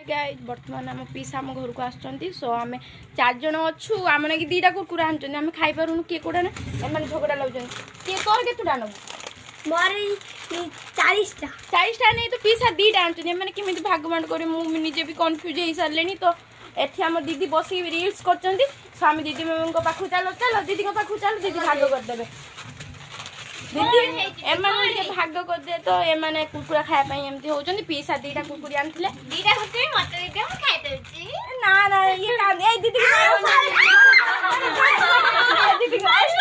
guys बर्तमान आम piece आम घर को आसुँच सो आम 4 जन अच्छु आम ना कि 2टा कुरकुरा आनुन आम खाई पारूँ किए कौटा ना एम झगड़ा लगे किए तोर केतुटा नब मोर 40टा नहीं तो पीसा 2टा आनुन एम केमी भाग बांट कर मुझे भी कन्फ्यूज हो सारे तो एठी आम दीदी बस रिल्स कर आम दीदी पाखु चलो चलो दीदी पाखु चलो दीदी भाग करदे दीदी एम भाग करदे तो एम कुरकुरा खायापी एमती होती पीसा 2टा कुरकुरी आनी ना ना ये दीदी दीदी भाग कर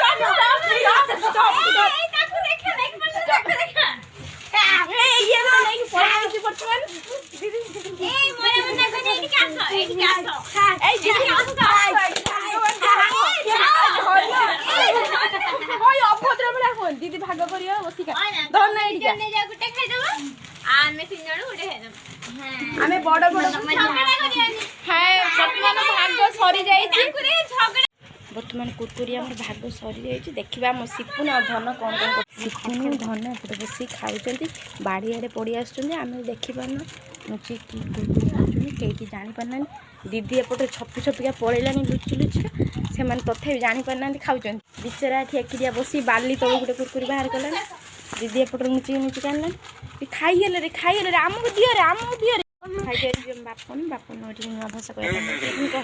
आमे बड़ बड़ भाग सरी बर्तमान कुरकुरी आम भाग सरी जाइए देखा मो सिपुन और धन कौन कौन सिपुन धन एपटे बस खाऊँ बाड़ीआड़े पड़ी आम देखिपारन मुझे कि कुरकुरी खाऊँ कहीं जापारना दीदी एपटे छपी छपिका पलैलानी लुचि लुचिका से तथा जापारना खाऊँ बिचरा एकिया बस बाली तल गोटे कुरकुरी बाहर कला दीदी एपटे नुचिक नुचिक आना खाईगले आमको दियो आमको दियो खाई बापन बापन नुआ भाषा कह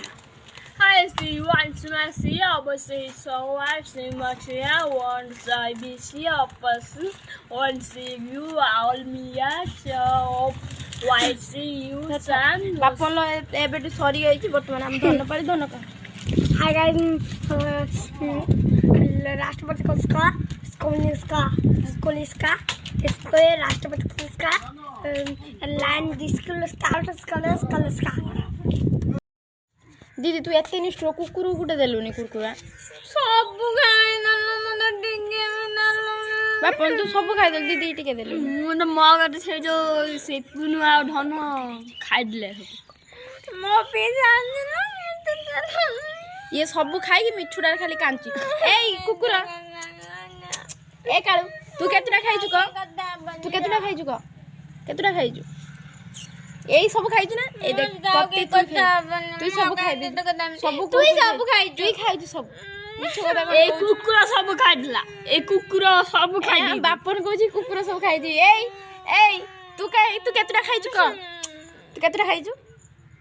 I see once I see opposite, so I see much here once I be see opposite, once you all me so why see you son बापन एबे सरी गई बर्तमान आम धन पाली धन कह Hi guys, राष्ट्रपति को स्कूल इसका इसको राष्ट्रपति को इसका लैंड स्कूल स्कूल दीदी तू एत निष्ठुर कुकुर गोटे देलुनि कुरकुरा सब बापन तू सब खाईदेलु दीदी टिके देलु मुझे मगर से जो सिपुन आ धन खाईदे मो पैसा ये सब खाई मिठुड़ा खाली कांची ए कुकुर ए कालू तू केतुटा खाइछु क तू केतुटा खाइछु क केतुटा खाइछु एई सब खाइछु ना ए देख तत्ते तू सब खाइ दे सब तू सब खाइ तू खाइछु सब ए कुकुर सब खाइला ए कुकुर सब खाइ दे बापन कहछि कुकुर सब खाइ दे ए तू केतुटा खाइछु क तू केतुटा खाइछु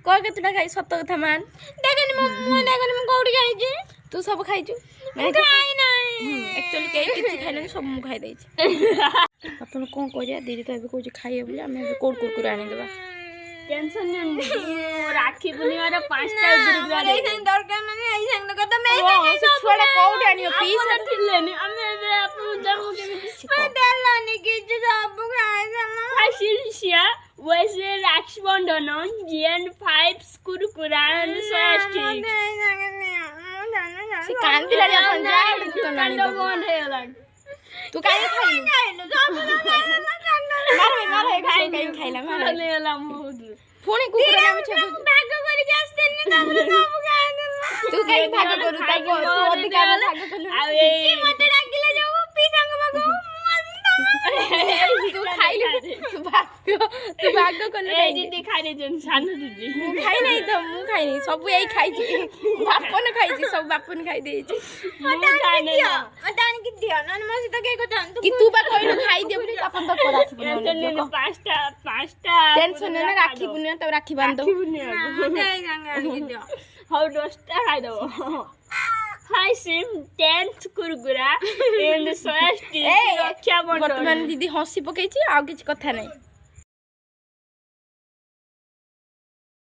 क केतुटा खाइ सत कथा मान देखनि मु कोडी खाइछि तू सब खाइछु खाइ नै एक्चुअली केही किछि खाइना सब मु खाइ दै छी अपन कोन करिया दीदी तो एबे कहछि खाइए बोली हम एबे कोड कुरकुर आनि देबा टेंशन नहीं राखी पूर्णिमा 5टा गुरुवार ऐसन दरकार माने ऐसन तो कत मैं छुआडा कोड आनियो पीस लेनी हमें एबे अपन जमो के देलानी कि सब खाए समा फासिलिसिया वैसे राखी बंधन जीएन 5 कुरकुरान स्वास्टिक से कांदिला रे अपन जा तो नानी तो बंद हे गला तू काहे खाइलु मार काहे खाइला मार लेला मोद पुणी कुकुर नाम छे भाग करी के आस्ते ने तापर सब खाए देला तू काहे भाग करू ताको तू अधिकार भाग करू की मते डाकिला जाऊ पीसांग भागो तू खाइलु तू भाग करू ए दीदी खाइ जन सानो दीदी मु खाइ नै त मु खाइ नै सब एई खाइ छी बापन खाइ छी सब बापन खाइ देइ छी मतान की दियो न मसी त के को जान कि तू बा कइलो खाइ दे बोली बापन त राखी बन 5टा टेंशन नै राखी बुनिया त राखी बांध दो हाउ 10टा खाइ दो हाय सिम 10th कुरकुरा इन स्वास्टिक रक्षा बंधन वर्तमान दीदी हंसी पकई छी आ किछ कथा नै